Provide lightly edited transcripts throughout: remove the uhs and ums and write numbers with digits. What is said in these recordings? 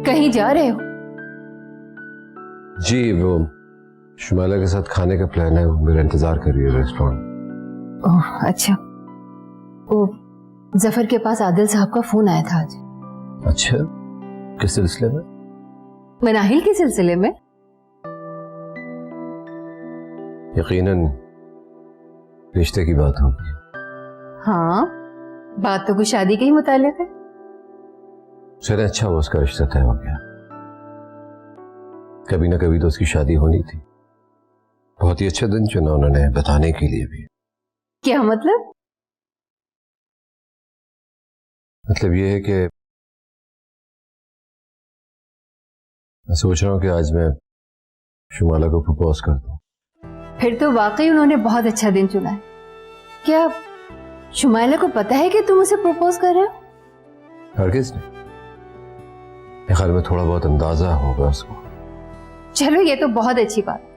कहीं जा रहे हो? जी वो शुमाइला के साथ खाने का प्लान है, वो मेरा इंतजार कर रही है रेस्टोरेंट। ओह अच्छा। ओ जफर के पास आदिल साहब का फोन आया था आज। अच्छा, किस सिलसिले में? मनाहिल के सिलसिले में। यकीनन रिश्ते की बात होगी। हाँ, बात तो कुछ शादी के ही मुतालिक है। चले अच्छा हुआ उसका रिश्ता तय हो गया। कभी ना कभी तो उसकी शादी होनी थी। बहुत ही अच्छा दिन चुना उन्होंने बताने के लिए भी। क्या मतलब? मतलब ये है कि मैं सोच रहा हूँ कि आज मैं शुमाइला को प्रपोज कर दूं। फिर तो वाकई उन्होंने बहुत अच्छा दिन चुना है। क्या शुमाइला को पता है कि तुम उसे प्रपोज कर रहे हो? हरगिज़ नहीं। मेरे ख्याल में थोड़ा बहुत अंदाजा होगा उसको। चलो ये तो बहुत अच्छी बात है,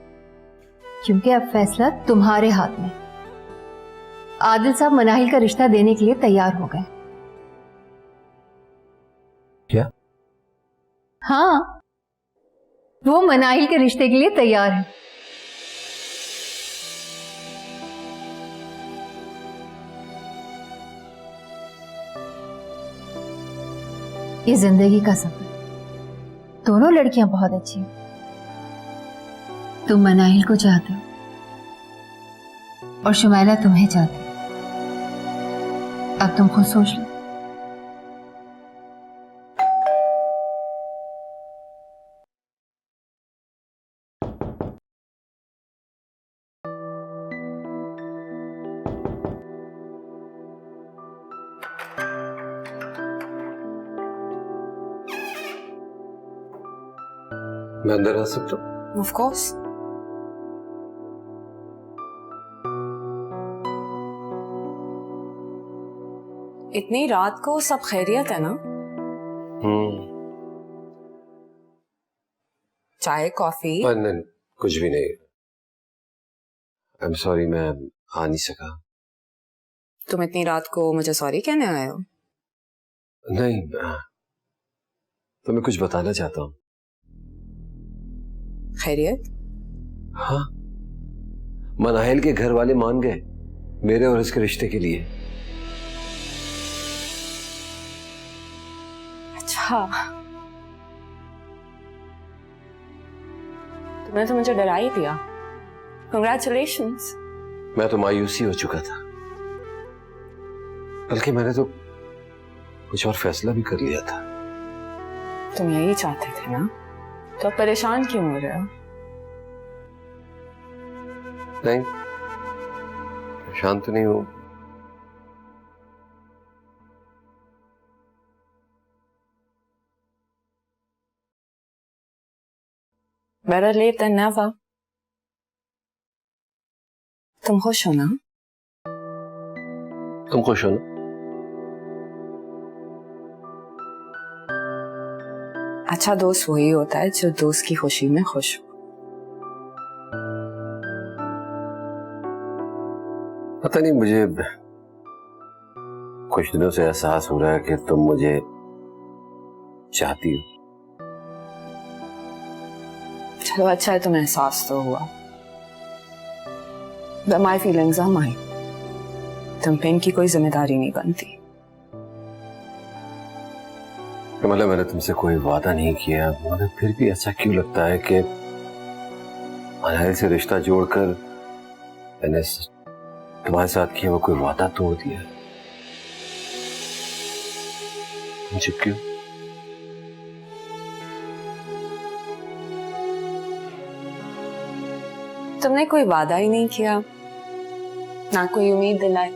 क्योंकि अब फैसला तुम्हारे हाथ में। आदिल साहब मनाहिल का रिश्ता देने के लिए तैयार हो गए। क्या? हाँ, वो मनाहिल के रिश्ते के लिए तैयार है। ये जिंदगी का सफर। दोनों लड़कियां बहुत अच्छी हैं। तुम मनाहिल को चाहते हो और शुमाइला तुम्हें चाहती है। अब तुम खुद सोच लो। मैं अंदर आ सकता हूँ? Of course. इतनी रात को सब खैरियत है ना? चाय कॉफी? नहीं, कुछ भी नहीं। आई एम सॉरी, मैं आ नहीं सका। तुम इतनी रात को मुझे सॉरी कहने आए हो? नहीं, तो मैं कुछ बताना चाहता हूँ। खैरियत? हाँ, मनाहिल के घर वाले मान गए मेरे और इसके रिश्ते के लिए। अच्छा, तुमने तो मुझे डरा ही दिया। Congratulations. मैं तो मायूसी हो चुका था, बल्कि मैंने तो कुछ और फैसला भी कर लिया था। तुम यही चाहते थे ना? तो परेशान क्यों हो रहे हो? नहीं, शांत नहीं हूं। Better late than never. तुम खुश हो ना? तुम खुश हो ना? अच्छा दोस्त वही होता है जो दोस्त की खुशी में खुश हो। पता नहीं, मुझे कुछ दिनों से एहसास हो रहा है कि तुम मुझे चाहती हो। चलो अच्छा है, तुम्हें एहसास तो हुआ। But my feelings are mine. तुम पे इनकी कोई जिम्मेदारी नहीं बनती। मतलब मैंने तुमसे कोई वादा नहीं किया, मगर फिर भी ऐसा क्यों लगता है कि मनाहिल से रिश्ता जोड़कर मैंने तुम्हारे साथ किया वो कोई वादा तोड़ दिया। मुझे क्यों? तुमने कोई वादा ही नहीं किया, ना कोई उम्मीद दिलाई।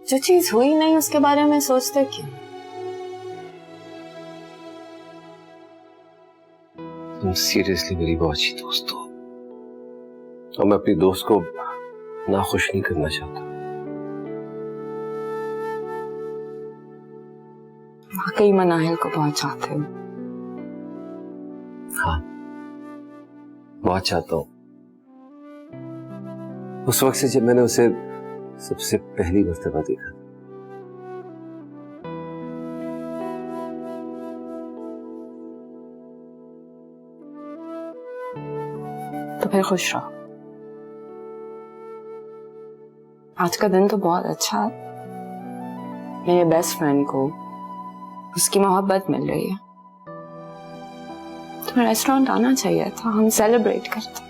जो चीज हुई नहीं उसके बारे में सोचते क्यों? तुम सीरियसली मेरी बहुत अच्छी दोस्त हो, और मैं अपनी दोस्त को नाखुश नहीं करना चाहता। वाकई मनाहिल को बहुत चाहते हो? हाँ, बहुत चाहता हूँ। उस वक्त से जब मैंने उसे सबसे पहली मर्तबा देखा था। तो फिर खुश रहो। आज का दिन तो बहुत अच्छा है। मेरे बेस्ट फ्रेंड को उसकी मोहब्बत मिल रही है। तुम्हें रेस्टोरेंट आना चाहिए था, हम सेलिब्रेट करते।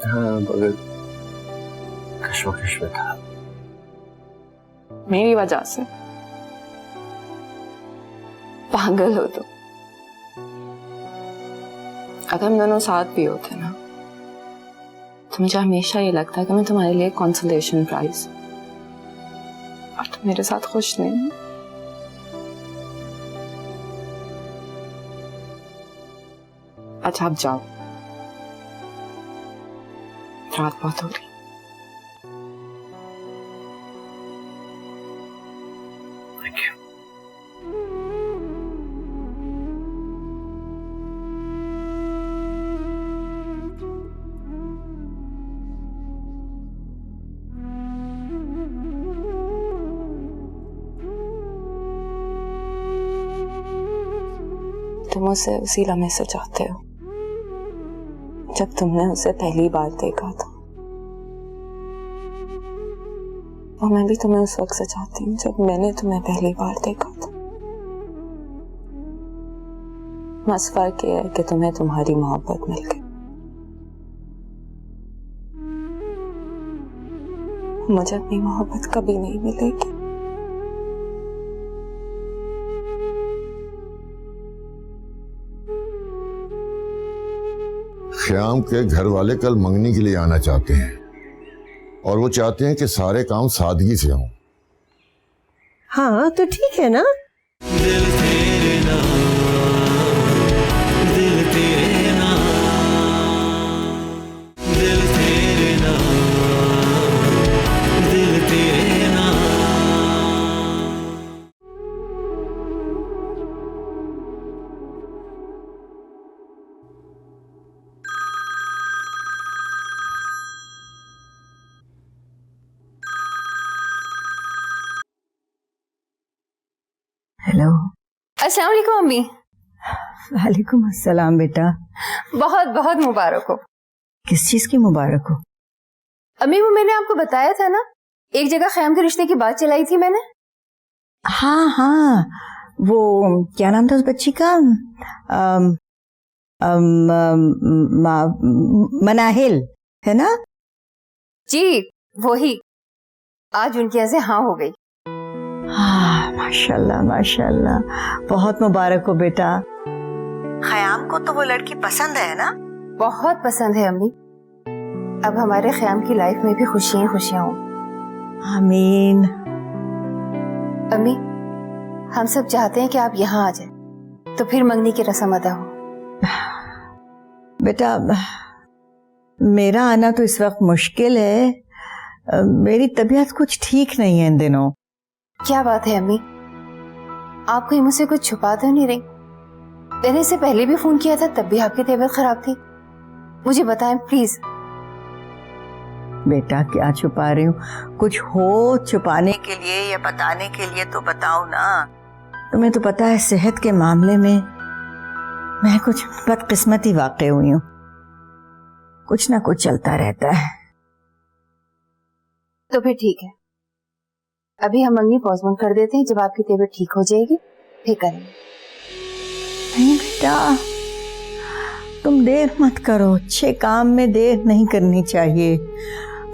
हाँ, मगर कश्मकश में था। मेरी वजह से पागल हो तुम। अगर हम दोनों साथ भी होते ना, तो मुझे हमेशा ये लगता है कि मैं तुम्हारे लिए कंसोलेशन प्राइज, और तुम मेरे साथ खुश नहीं। अच्छा आप जाओ, रात बहुत हो रही। Thank you. तुम उसे उसी लम्हे से चाहते हो जब तुमने उसे पहली बार देखा था, और मैं भी तुम्हें उस वक्त से चाहती हूँ जब मैंने तुम्हें पहली बार देखा था। बस फर्क ये है कि तुम्हें तुम्हारी मोहब्बत मिल गई, मुझे अपनी मोहब्बत कभी नहीं मिलेगी। श्याम के घर वाले कल मंगनी के लिए आना चाहते हैं और वो चाहते हैं कि सारे काम सादगी से हों। हाँ तो ठीक है ना। दिल तेरे नाम, दिल तेरे नाम, दिल तेरे नाम, दिल तेरे नाम। हेलो। अस्सलाम वालेकुम अम्मी। वालेकुम अस्सलाम बेटा। बहुत बहुत मुबारक हो। किस चीज की मुबारक हो? अम्मी वो मैंने आपको बताया था ना, एक जगह ख्याम के रिश्ते की बात चलाई थी मैंने। हाँ हाँ, वो क्या नाम था उस बच्ची का? मनाहिल है ना? जी वही। आज उनकी यहाँ से हाँ हो गई। हाँ माशाल्लाह माशाल्लाह, बहुत मुबारक हो बेटा। ख्याम को तो वो लड़की पसंद है ना? बहुत पसंद है अम्मी। अब हमारे ख्याम की लाइफ में भी खुशियां खुशियां हों। आमीन। अम्मी हम सब चाहते हैं कि आप यहाँ आ जाए, तो फिर मंगनी की रस्म अदा हो। बेटा मेरा आना तो इस वक्त मुश्किल है, मेरी तबीयत कुछ ठीक नहीं है इन दिनों। क्या बात है अम्मी, आप कहीं मुझसे कुछ छुपा तो नहीं रही? मैंने इससे पहले भी फोन किया था, तब भी आपकी तबीयत खराब थी। मुझे बताएं प्लीज। बेटा क्या छुपा रही हूँ? कुछ हो छुपाने के लिए या बताने के लिए तो बताओ ना। तुम्हें तो पता है सेहत के मामले में मैं कुछ बदकिस्मती वाक़ई हुई हूँ। कुछ ना कुछ चलता रहता है। तो फिर ठीक है, अभी हम मंगनी पोस्टपोन कर देते हैं, जब आपकी तबीयत ठीक हो जाएगी फिर करेंगे। नहीं बेटा तुम देर मत करो, अच्छे काम में देर नहीं करनी चाहिए।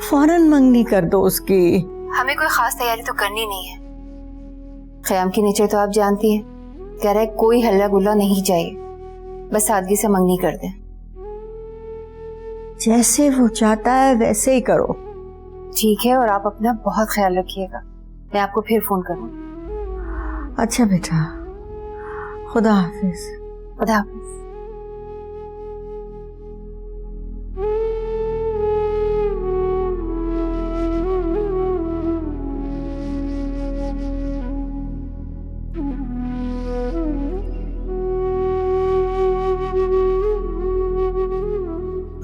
फौरन मंगनी कर दो उसकी। हमें कोई खास तैयारी तो करनी नहीं है। ख्याम की नेचर तो आप जानती हैं, कह रहा है कोई हल्ला गुल्ला नहीं चाहिए, बस सादगी से मंगनी कर दें। जैसे वो चाहता है वैसे ही करो। ठीक है, और आप अपना बहुत ख्याल रखिएगा। मैं आपको फिर फोन करूँगी। अच्छा बेटा, खुदा हाफिज। खुदा हाफिज।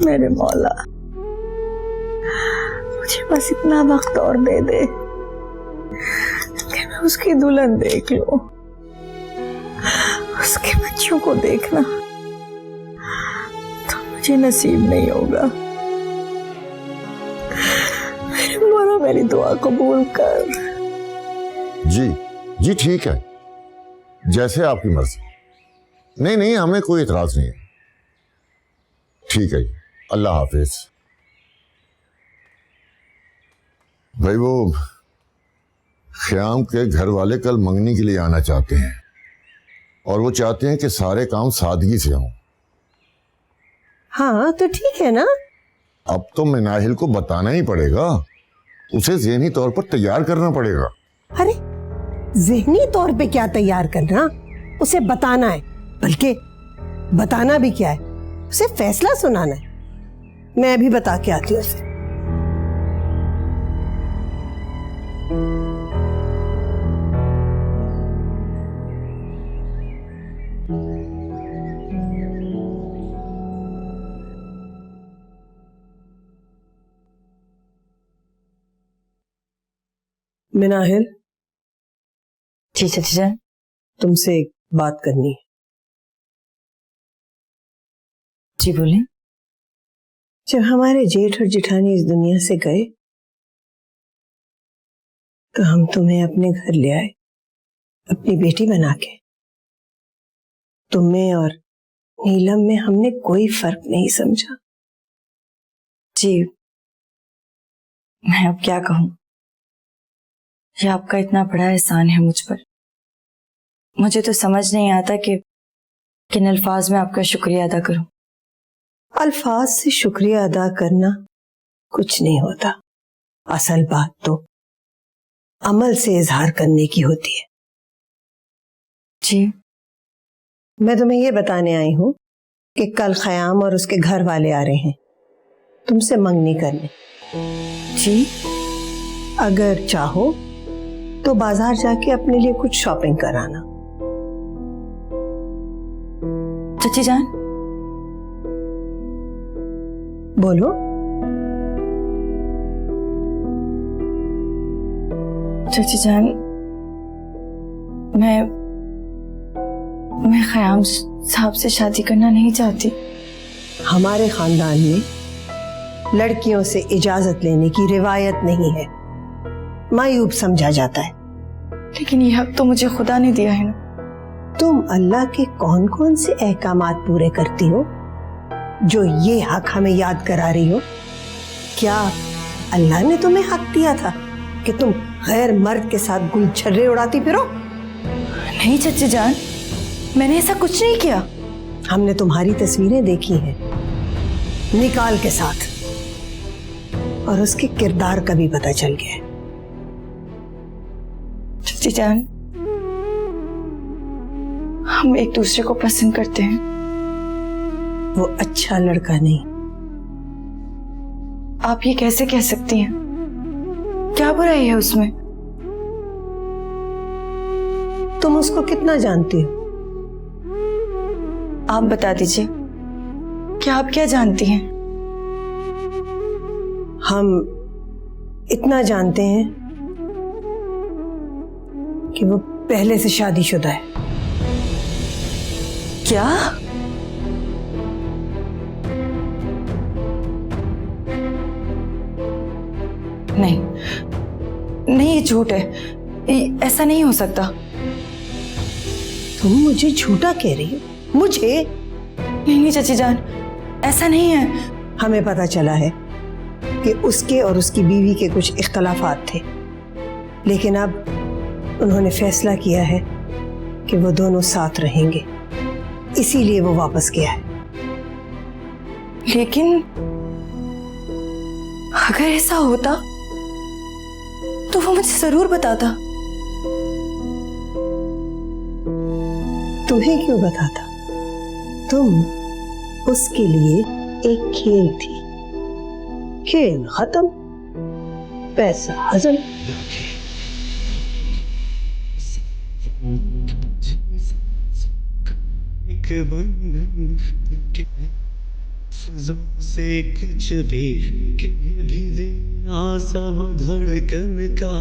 मेरे मौला मुझे बस इतना वक्त और दे दे कि मैं उसकी दुल्हन देख लूं, उसके बच्चों को देखना तो मुझे नसीब नहीं होगा। मेरे मौला मेरी दुआ कबूल कर। जी जी ठीक है, जैसे आपकी मर्जी। नहीं नहीं, हमें कोई इतराज नहीं है। ठीक है, अल्लाह हाफिज। भाई वो ख्याम के घर वाले कल मंगनी के लिए आना चाहते हैं और वो चाहते हैं कि सारे काम सादगी से हों। हाँ तो ठीक है ना। अब तो मिनाहिल को बताना ही पड़ेगा, उसे ज़हनी तौर पर तैयार करना पड़ेगा। अरे ज़हनी तौर पे क्या तैयार करना, उसे बताना है। बल्कि बताना भी क्या है, उसे फैसला सुनाना है। मैं अभी बता के आती हूँ उसे। मिनाहिल, जी चाची जान। तुमसे एक बात करनी है। जी बोले। जब हमारे जेठ और जेठानी इस दुनिया से गए तो हम तुम्हें अपने घर ले आए, अपनी बेटी बना के। तुम्हें और नीलम में हमने कोई फर्क नहीं समझा। जी मैं अब क्या कहूँ, ये आपका इतना बड़ा एहसान है मुझ पर। मुझे तो समझ नहीं आता कि किन अल्फाज में आपका शुक्रिया अदा करूं। अल्फाज से शुक्रिया अदा करना कुछ नहीं होता, असल बात तो अमल से इजहार करने की होती है। जी मैं तुम्हें यह बताने आई हूं कि कल ख़याम और उसके घर वाले आ रहे हैं तुमसे मंगनी करने। जी अगर चाहो तो बाजार जाके अपने लिए कुछ शॉपिंग कराना। चाची जान। बोलो। चाची जान, मैं ख़याम साहब से शादी करना नहीं चाहती। हमारे खानदान में लड़कियों से इजाजत लेने की रिवायत नहीं है, मायूब समझा जाता है। लेकिन ये हक तो मुझे खुदा ने दिया है ना। तुम अल्लाह के कौन कौन से अहकामात पूरे करती हो जो ये हक हमें याद करा रही हो? क्या अल्लाह ने तुम्हें हक दिया था कि तुम गैर मर्द के साथ गुलछर्रे उड़ाती फिरो? नहीं चाची जान, मैंने ऐसा कुछ नहीं किया। हमने तुम्हारी तस्वीरें देखी हैं निकाल के साथ, और उसके किरदार का भी पता चल गया है। चाची जान, हम एक दूसरे को पसंद करते हैं। वो अच्छा लड़का नहीं। आप ये कैसे कह सकती हैं? क्या बुराई है उसमें? तुम उसको कितना जानती हो? आप बता दीजिए, क्या आप क्या जानती हैं? हम इतना जानते हैं कि वो पहले से शादीशुदा है। क्या? नहीं नहीं, ये झूठ है, ऐसा नहीं हो सकता। तुम मुझे झूठा कह रही हो? मुझे? नहीं नहीं चाची जान, ऐसा नहीं है। हमें पता चला है कि उसके और उसकी बीवी के कुछ इख्तलाफात थे, लेकिन अब उन्होंने फैसला किया है कि वो दोनों साथ रहेंगे, इसीलिए वो वापस गया है। लेकिन अगर ऐसा होता तो वो मुझे जरूर बताता। तुम्हें क्यों बताता? तुम उसके लिए एक खेल थी, खेल खत्म, पैसा हजम। एक बंधन के फज़ों से कुछ भी कह भी दे, आसा हो धड़कन का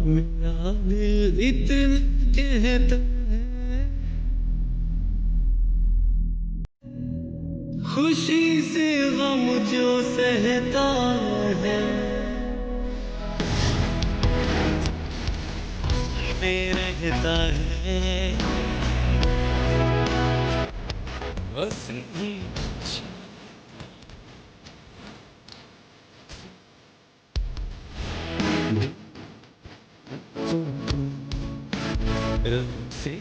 मेरा दिल इतना कहता है। खुशी से गम जो सहता है में रहता है बस से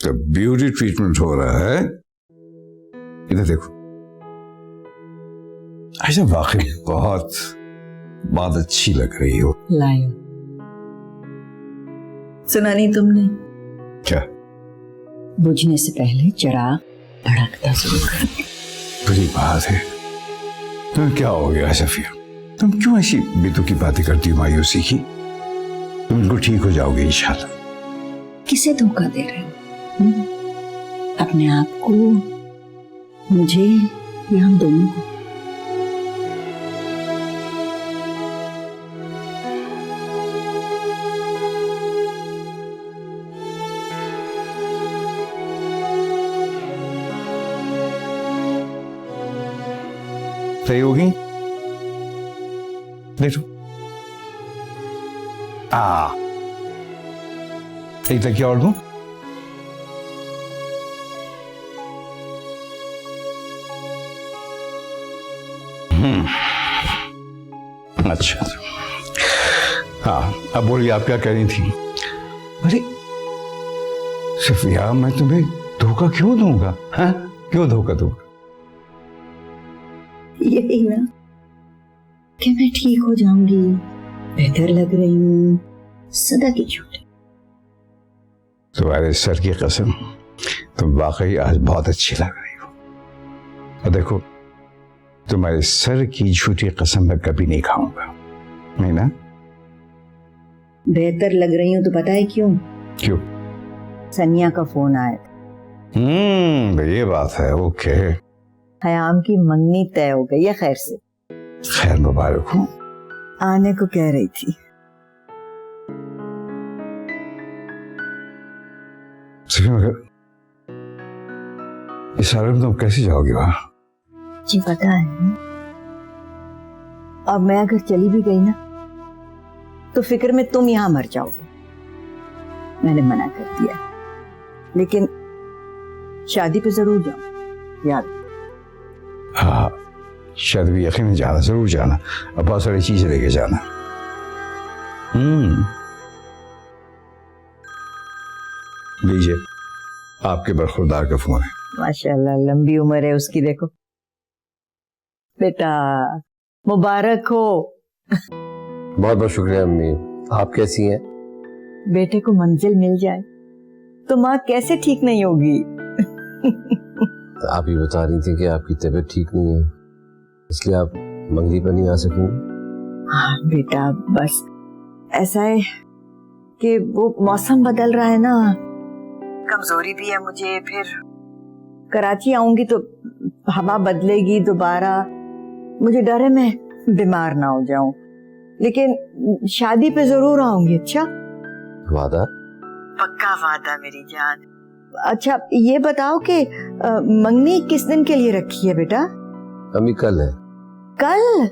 तो ब्यूटी ट्रीटमेंट हो रहा है। इधर देखो, अच्छा वाकई बहुत अच्छी लग रही हो। लायो, सुना नहीं तुमने? क्या? बुझने से पहले चिराग भड़कता जरूर कर। बुरी बात है। तुम्हें क्या हो गया सफिया? तुम क्यों ऐसी बेतुकी बातें करती हो, मायूसी की? तुम बिल्कुल ठीक हो जाओगे इंशाल्लाह। किसे धोखा दे रहे हो? अपने आप को, मुझे, या हम दोनों को? सही होगी? देखो, एक तकिया और दूं? अच्छा, हाँ, अब बोलिए आप क्या कह रही थी? अरे सफिया, मैं तुम्हें धोखा क्यों दूंगा? हाँ, क्यों धोखा दूंगा? यही ना कि मैं ठीक हो जाऊंगी, बेहतर लग रही हूँ, सदा की झूठी। तुम्हारे सर की कसम, तुम वाकई आज बहुत अच्छी लग रही हो। और देखो, तुम्हारे सर की झूठी कसम मैं कभी नहीं खाऊंगा, नहीं ना? बेहतर लग रही हूँ तो पता है क्यों? क्यों? सनिया का फोन आया था। ये बात है। ओके, हयाम की मंगनी तय हो गई है, खैर से। खैर मुबारक हो। आने को कह रही थी। मगर इस साल में तुम कैसे जाओगी वहां? जी पता है, अब मैं अगर चली भी गई ना तो फिक्र में तुम यहां मर जाओगे। मैंने मना कर दिया, लेकिन शादी पे जरूर जाओ, याद। हाँ, शादी भी यकीन जाना, जरूर जाना। अब बहुत सारी चीजें लेके जाना। लीजिए, आपके बरखुरदार का फोन है। माशाल्लाह, लंबी उम्र है उसकी। देखो बेटा, मुबारक हो। बहुत बहुत शुक्रिया अम्मी। आप कैसी हैं? बेटे को मंजिल मिल जाए तो माँ कैसे ठीक नहीं होगी। आप ही बता रही थी कि आपकी तबीयत ठीक नहीं है, इसलिए आप मंगनी पर नहीं आ सकेंगी। हाँ बेटा, बस ऐसा है कि वो मौसम बदल रहा है ना, कमजोरी भी है मुझे। फिर कराची आऊंगी तो हवा बदलेगी दोबारा, मुझे डर है मैं बीमार ना हो जाऊं। लेकिन शादी पे जरूर आऊंगी। अच्छा वादा? पक्का वादा मेरी जान। अच्छा ये बताओ कि मंगनी किस दिन के लिए रखी है बेटा? अम्मी कल है। कल?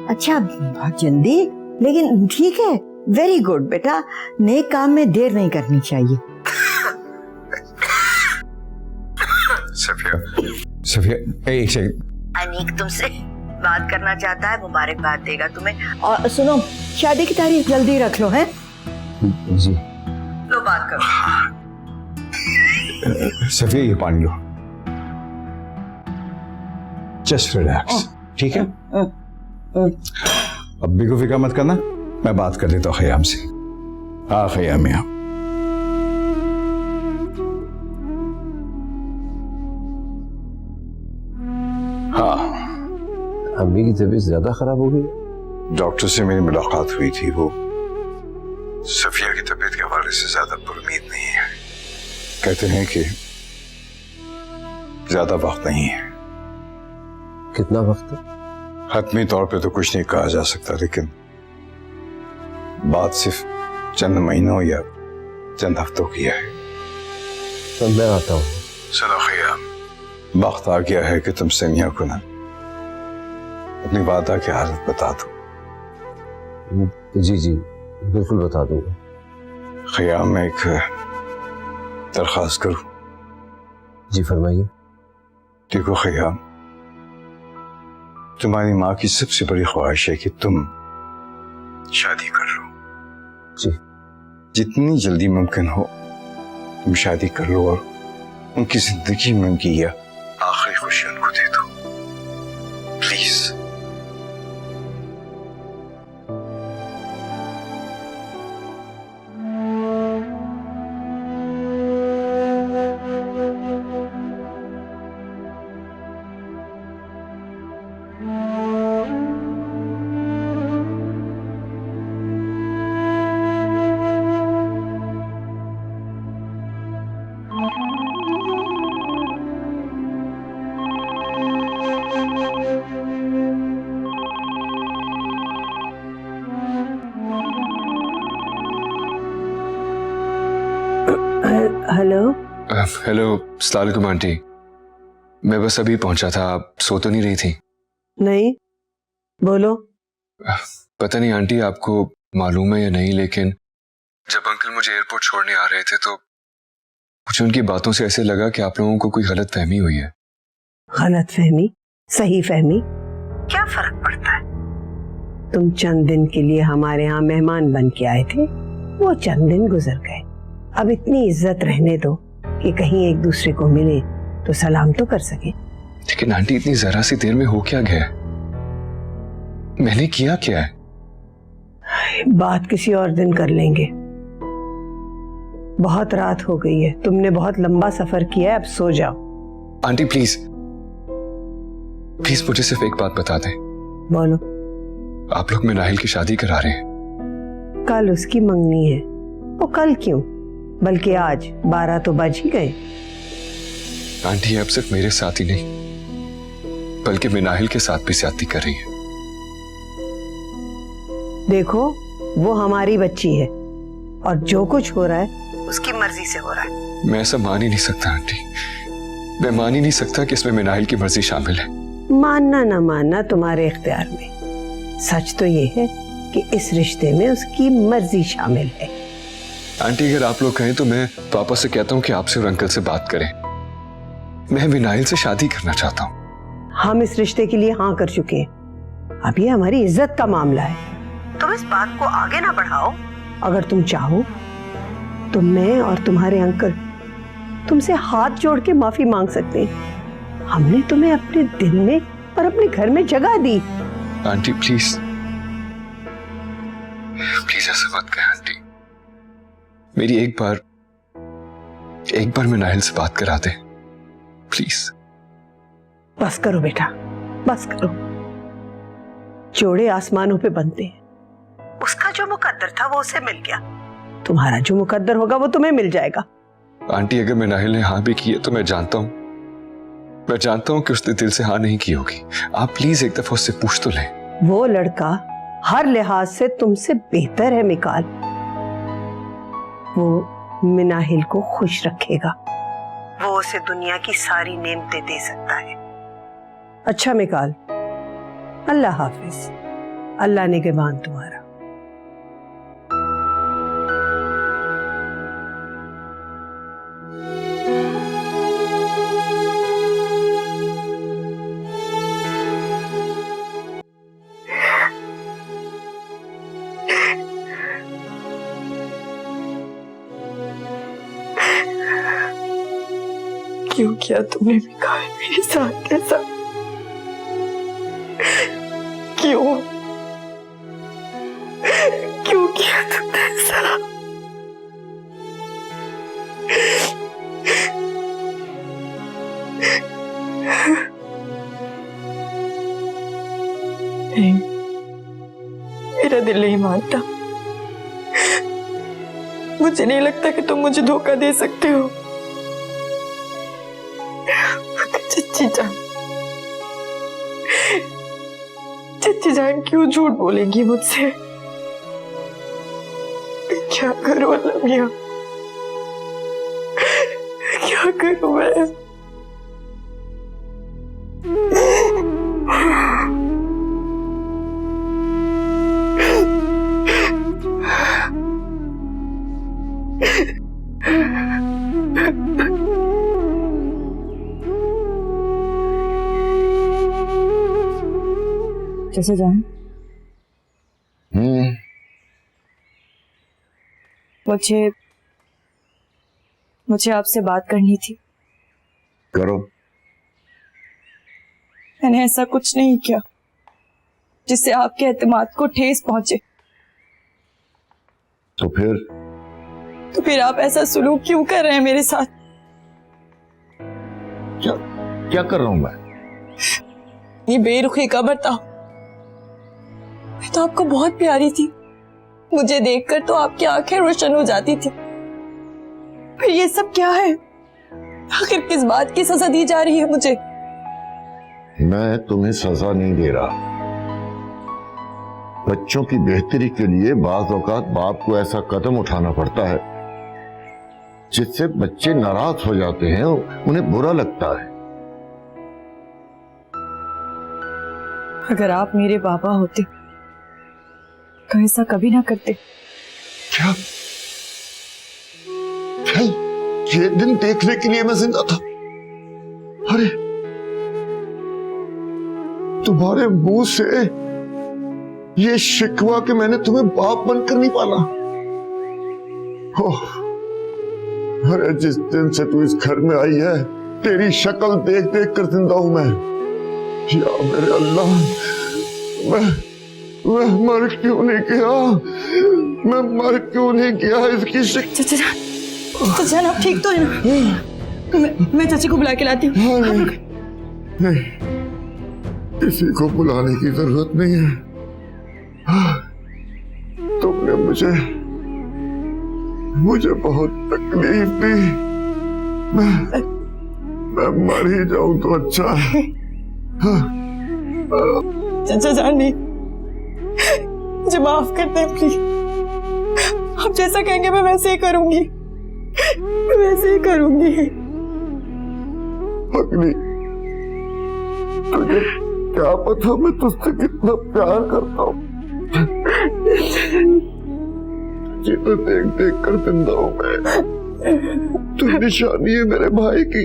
अच्छा, बहुत जल्दी, लेकिन ठीक है, वेरी गुड बेटा। नेक काम में देर नहीं करनी चाहिए। सफिया, एक सेकंड। अनीक तुमसे बात करना चाहता है, मुबारकबाद देगा तुम्हें। और सुनो, शादी की तारीख जल्दी रख लो, है? जी। लो बात करो। सफिया, ये पानी लो, जस्ट रिलैक्स, ठीक है? अब भी को फिक्र मत करना, मैं बात कर लेता हूँ खयाम से। हाँ खयाम यहाँ। हाँ, अम्मी की तबीयत ज्यादा खराब हो गई? डॉक्टर से मेरी मुलाकात हुई थी, वो सफिया की तबीयत के हवाले से ज्यादा पुरुमीद नहीं है। कहते हैं कि ज्यादा वक्त नहीं है। कितना वक्त है? हतमी तौर पे तो कुछ नहीं कहा जा सकता, लेकिन बात सिर्फ चंद महीनों या चंद हफ्तों की है। तो मैं आता हूँ। सुनो खयाम, वक्त आ गया है कि तुम सनिया को ना अपनी वादा की हालत बता दो। जी जी बिल्कुल बता दूंगा। खयाम, मैं एक दरख्वास्त करूं? जी फरमाइए। देखो खयाम, तुम्हारी माँ की सबसे बड़ी ख्वाहिश है कि तुम शादी कर लो। जी। जितनी जल्दी मुमकिन हो तुम शादी कर लो और उनकी जिंदगी में उनकी यह आखिरी खुशी उनको दे दो, प्लीज। हेलो। हेलो, अस्सलाम वालेकुम आंटी। मैं बस अभी पहुंचा था, आप सो तो नहीं रही थी? नहीं, बोलो। पता नहीं आंटी आपको मालूम है या नहीं, लेकिन जब अंकल मुझे एयरपोर्ट छोड़ने आ रहे थे तो मुझे उनकी बातों से ऐसे लगा कि आप लोगों को कोई गलत फहमी हुई है। गलत फहमी, सही फहमी, क्या फर्क पड़ता है? तुम चंद दिन के लिए हमारे यहाँ मेहमान बन के आए थे, वो चंद दिन गुजर गए। अब इतनी इज्जत रहने दो कि कहीं एक दूसरे को मिले तो सलाम तो कर सके। लेकिन आंटी इतनी जरा सी देर में हो क्या गया? मैंने किया क्या है? बात किसी और दिन कर लेंगे। बहुत रात हो गई है, तुमने बहुत लंबा सफर किया है, अब सो जाओ। आंटी प्लीज प्लीज मुझे सिर्फ एक बात बता दें। बोलो। आप लोग मिनाहिल की शादी करा रहे हैं? कल उसकी मंगनी है। वो कल क्यों, बल्कि आज 12 तो बज ही गए। आंटी अब सिर्फ मेरे साथ ही नहीं बल्कि मिनाहिल के साथ भी ज्यादती कर रही है। देखो, वो हमारी बच्ची है और जो कुछ हो रहा है उसकी मर्जी से हो रहा है। मैं ऐसा मान ही नहीं सकता आंटी, मैं मान ही नहीं सकता कि इसमें मिनाहिल की मर्जी शामिल है। मानना ना मानना तुम्हारे इख्तियार में। सच तो ये है कि इस रिश्ते में उसकी मर्जी शामिल है। आंटी अगर आप लोग कहें तो मैं पापा से कहता हूँ कि आपसे और अंकल से बात करें। मैं मिनाहिल से शादी करना चाहता हूँ। हम इस रिश्ते के लिए हाँ कर चुके हैं। अब ये हमारी इज्जत का मामला है, तुम इस बात को आगे ना बढ़ाओ। अगर तुम चाहो तो मैं और तुम्हारे अंकल तुमसे हाथ जोड़ के माफी मांग सकते हैं। हमने तुम्हें अपने दिल में और अपने घर में जगह दी। आंटी प्लीज प्लीज ऐसा मत कहें आंटी। मेरी एक बार मिनाहिल से बात करा दे प्लीज। बस करो बेटा, बस करो। जोड़े आसमानों पे बनते हैं। उसका जो मुकद्दर था वो उसे मिल गया, तुम्हारा जो मुकद्दर होगा वो तुम्हें मिल जाएगा। आंटी अगर मिनाहिल ने हाँ भी की है तो मैं जानता हूँ कि उसने दिल से हाँ नहीं की होगी। आप प्लीज एक दफा उससे पूछ तो लें। वो लड़का हर लिहाज से तुमसे बेहतर है मिकाल। वो मिनाहिल को खुश रखेगा, वो उसे दुनिया की सारी नेमतें दे सकता है। अच्छा मिकाल, अल्लाह हाफिज। अल्लाह निगहबान तुम्हारा। क्यों किया तुमने मिकाल मेरे साथ ऐसा? क्यों? नहीं, मेरा दिल नहीं मानता। मुझे नहीं लगता कि तुम मुझे धोखा दे सकते हो। चच्ची जान क्यों झूठ बोलेंगी मुझसे? क्या करूं अल्लाह मियां, क्या करूं मैं? जैसे जान, मुझे आपसे बात करनी थी। करो। मैंने ऐसा कुछ नहीं किया जिससे आपके एतमाद को ठेस पहुंचे। तो फिर आप ऐसा सुलूक क्यों कर रहे हैं मेरे साथ? क्या कर रहा हूं मैं? ये बेरुखी का बर्ताव। मैं तो आपको बहुत प्यारी थी, मुझे देखकर तो आपकी आंखें रोशन हो जाती थी। फिर ये सब क्या है? आखिर किस बात की सजा दी जा रही है मुझे? मैं तुम्हें सजा नहीं दे रहा। बच्चों की बेहतरी के लिए बाज़ औक़ात बाप को ऐसा कदम उठाना पड़ता है जिससे बच्चे नाराज हो जाते हैं, उन्हें बुरा लगता है। अगर आप मेरे बाबा होते तो ऐसा कभी ना करते। क्या ये दिन देखने के लिए मैं जिंदा था? अरे तुम्हारे मुंह से ये शिकवा कि मैंने तुम्हें बाप बनकर नहीं पाला। ओह, अरे जिस दिन से तू इस घर में आई है तेरी शक्ल देख देख कर जिंदा हूं मैं। या मेरे अल्लाह, मैं मर क्यों नहीं गया? मैं मर क्यों नहीं गया? इसकी चाचा आप ठीक तो है ना? मैं चाची को बुला के लाती हूँ। नहीं, किसी को बुलाने की जरूरत नहीं है। तुमने मुझे बहुत तकलीफ दी। मैं मर ही जाऊं तो अच्छा है। चाचा जान नहीं, मुझे माफ कर दे प्लीज। आप जैसा कहेंगे मैं वैसे ही करूंगी, वैसे ही करूंगी। अग्नि, तुझे क्या पता मैं तुझसे कितना प्यार करता हूँ। तुझे तो देख देख कर जिंदा हूँ मैं। तू निशानी है मेरे भाई की।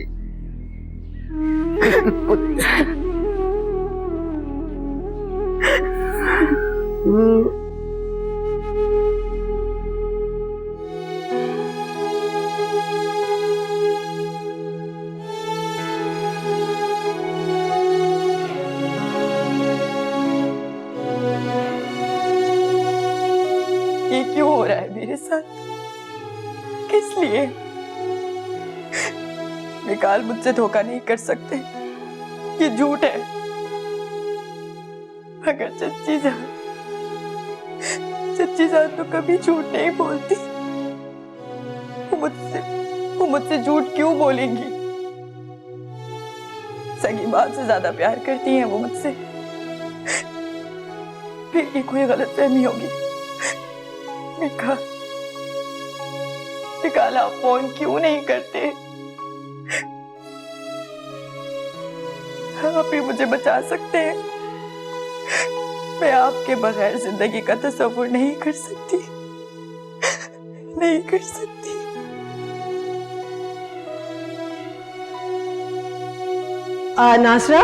ये क्यों हो रहा है मेरे साथ? किस लिए? विकाल मुझसे धोखा नहीं कर सकते, ये झूठ है। अगर चच्ची जान तो कभी झूठ नहीं बोलती। वो मुझसे झूठ क्यों बोलेंगी? सगी मां से ज्यादा प्यार करती हैं वो मुझसे। फिर भी कोई गलतफहमी होगी। विकाल आप फोन क्यों नहीं करते? आप ही मुझे बचा सकते हैं। मैं आपके बगैर जिंदगी का तस्वुर नहीं कर सकती, नहीं कर सकती। नासरा,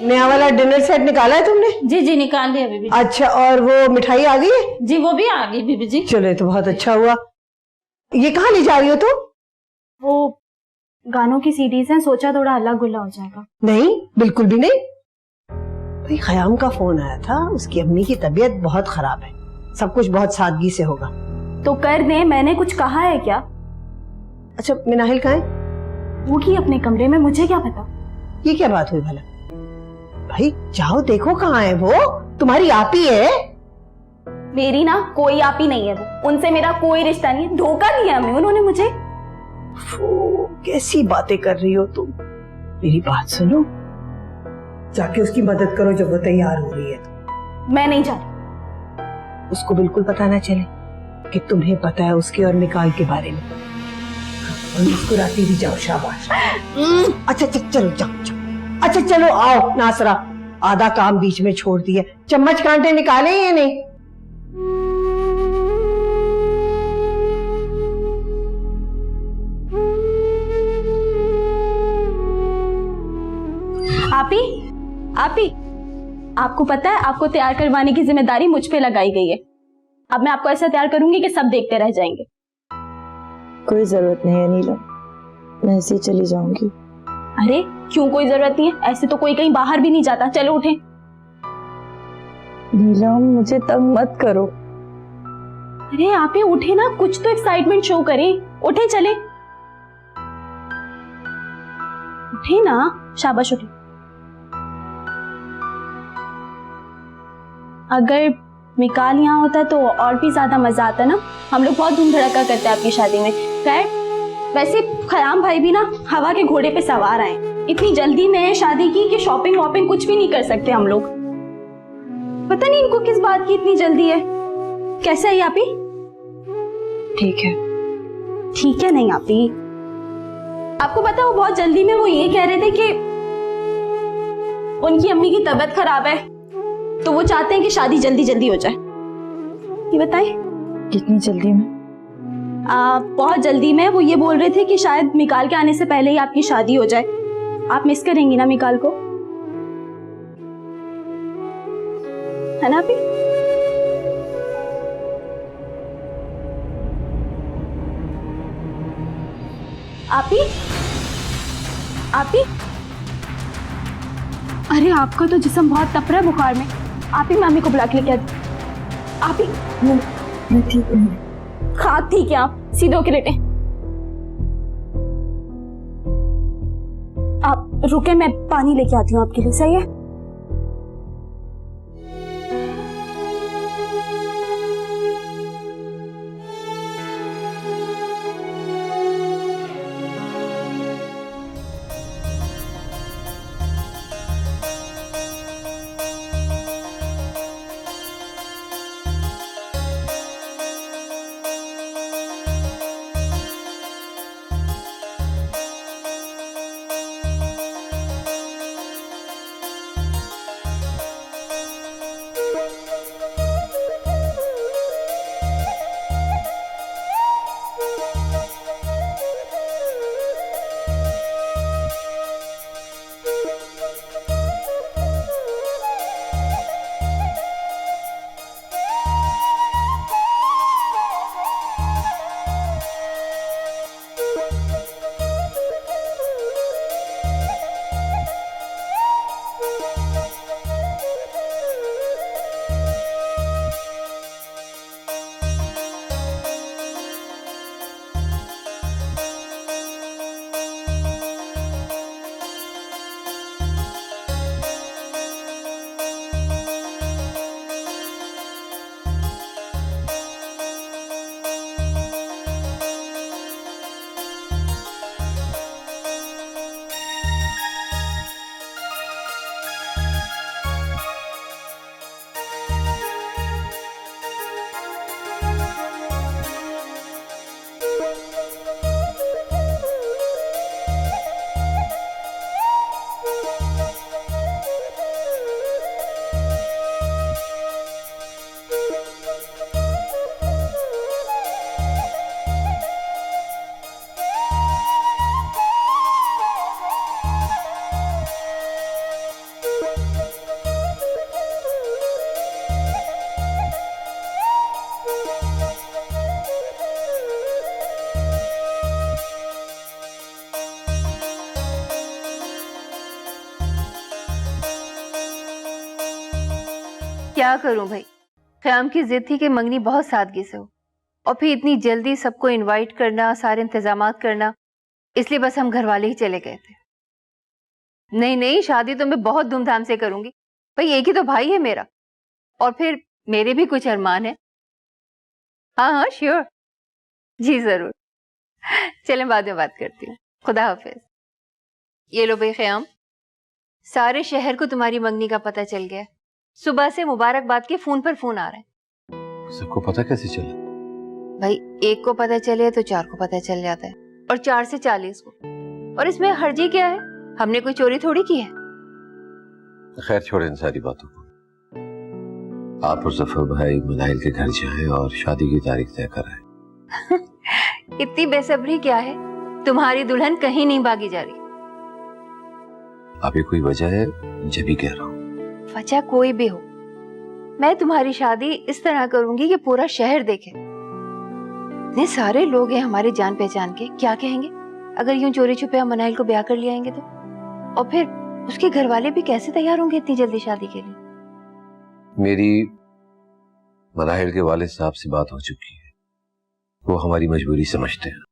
नया वाला डिनर सेट निकाला है तुमने? जी जी निकाल दिया बीबी। अच्छा, और वो मिठाई आ गई है? जी वो भी आ गई बीबी जी। चलो ये तो बहुत अच्छा हुआ। ये कहाँ ले जा रही हो तुम? वो गानों की सीडीज हैं, सोचा थोड़ा अल्लाह गुल्ला हो जाएगा। नहीं, बिल्कुल भी नहीं। भाई खयाम का फोन आया था, उसकी अम्मी की तबीयत बहुत खराब है, सब कुछ बहुत सादगी से होगा। तो कर दे, मैंने कुछ कहा है क्या? अच्छा, मिनाहिल कहाँ है? वो की अपने कमरे में, मुझे क्या पता। ये क्या बात हुई भला? भाई जाओ देखो कहाँ है वो, तुम्हारी आप ही है। मेरी ना कोई आप ही नहीं है, वो उनसे मेरा कोई रिश्ता नहीं है, धोखा दिया हमें उन्होंने मुझे। कैसी बातें कर रही हो तुम, मेरी बात सुनो, जाके उसकी मदद करो जब वो तैयार हो रही है तो। मैं नहीं जा रही। उसको बिल्कुल पता ना चले कि तुम्हें पता है उसके और निकाल के बारे में, और मुस्कुराती भी जाओ, शाबाश। अच्छा चलो जाओ। अच्छा चलो आओ नासरा, आधा काम बीच में छोड़ दिया, चम्मच कांटे निकाले या नहीं? आपी, आपको पता है आपको तैयार करवाने की जिम्मेदारी मुझ पे लगाई गई है। अब मैं आपको ऐसा तैयार करूंगी कि सब देखते रह जाएंगे। कोई जरूरत नहीं है नीलम, मैं ऐसे ही चली जाऊंगी। अरे क्यों कोई जरूरत नहीं है, ऐसे तो कोई कहीं बाहर भी नहीं जाता। चलो उठे। नीलम मुझे तंग मत करो। अरे आप ही उठे ना, कुछ तो एक्साइटमेंट शो करें। उठे चले, उठे ना, शाबाश उठे। अगर मिकाल यहाँ होता तो और भी ज्यादा मजा आता ना, हम लोग बहुत धूम धड़का करते हैं आपकी शादी में। खैर वैसे खयाम भाई भी ना हवा के घोड़े पे सवार आए, इतनी जल्दी में शादी की कि शॉपिंग वॉपिंग कुछ भी नहीं कर सकते हम लोग। पता नहीं इनको किस बात की इतनी जल्दी है। कैसा है आप ही? ठीक है। ठीक है नहीं आप ही, आपको पता है वो बहुत जल्दी में वो ये कह रहे थे कि उनकी अम्मी की तबीयत खराब है तो वो चाहते हैं कि शादी जल्दी जल्दी हो जाए। ये बताइए कितनी जल्दी में? बहुत जल्दी में। वो ये बोल रहे थे कि शायद मिकाल के आने से पहले ही आपकी शादी हो जाए। आप मिस करेंगी ना मिकाल को, है ना अभी? आप ही अरे आपका तो जिस्म बहुत तप रहा है बुखार में। आप ही मम्मी को बुला के लेके आप ही। मैं ठीक हूँ। हाँ ठीक है, आप सीधे होके लेटे। आप रुके, मैं पानी लेके आती हूँ आपके लिए। सही है? क्या करूं भाई, ख्याम की जिद थी कि मंगनी बहुत सादगी से हो, और फिर इतनी जल्दी सबको इनवाइट करना, सारे इंतजामात करना, इसलिए बस हम घर वाले ही चले गए थे। नहीं नहीं, शादी तो मैं बहुत धूमधाम से करूंगी। भाई एक ही तो भाई है मेरा, और फिर मेरे भी कुछ अरमान है। हाँ हाँ श्योर, जी जरूर। चलें बाद में बात करती हूँ। खुदा हाफिज। ये लो भाई ख्याम, सारे शहर को तुम्हारी मंगनी का पता चल गया। सुबह से मुबारकबाद के फोन पर फोन आ रहे हैं। सबको पता कैसे चला? भाई एक को पता चले तो 4 को पता चल जाता है, और 4 से 40 को। और इसमें हर्जी क्या है? हमने कोई चोरी थोड़ी की है। खैर छोड़े इन सारी बातों को। आप और जफर भाई मनाइल के घर जाएं और शादी की तारीख तय कराएं। इतनी बेसब्री क्या है? तुम्हारी दुल्हन कहीं नहीं भागी जा रही। अभी कोई वजह है? जब ही कह रहा हूँ। वजह कोई भी हो, मैं तुम्हारी शादी इस तरह करूंगी कि पूरा शहर देखे। इतने सारे लोग हैं हमारे जान पहचान के, क्या कहेंगे अगर यूं चोरी छुपे हम मनाइल को ब्याह कर ले आएंगे तो? और फिर उसके घर वाले भी कैसे तैयार होंगे इतनी जल्दी शादी के लिए? मेरी मनाहिल के वालिद साहब से बात हो चुकी है, वो हमारी मजबूरी समझते हैं।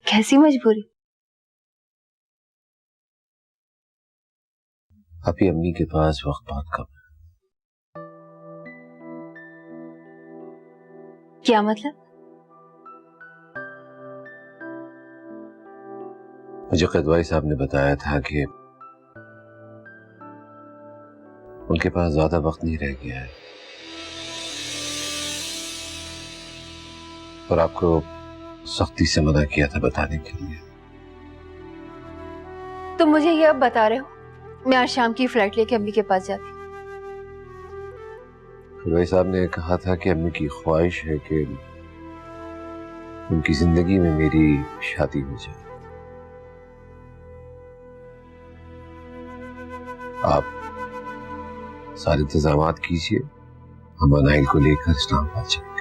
कैसी मजबूरी? अभी अम्मी के पास वक्त बहुत कम है। क्या मतलब? मुझे कदवाई साहब ने बताया था कि उनके पास ज्यादा वक्त नहीं रह गया है, और आपको सख्ती से मना किया था बताने के लिए। तुम मुझे ये अब बता रहे हो? मैं आज शाम की फ्लाइट लेके अम्मी के पास जाती। कदवाई साहब ने कहा था कि अम्मी की ख्वाहिश है कि उनकी जिंदगी में मेरी शादी हो जाए। आप सारे इंतजामात कीजिए, हम मनाइल को लेकर इस्लामाबाद जाएं।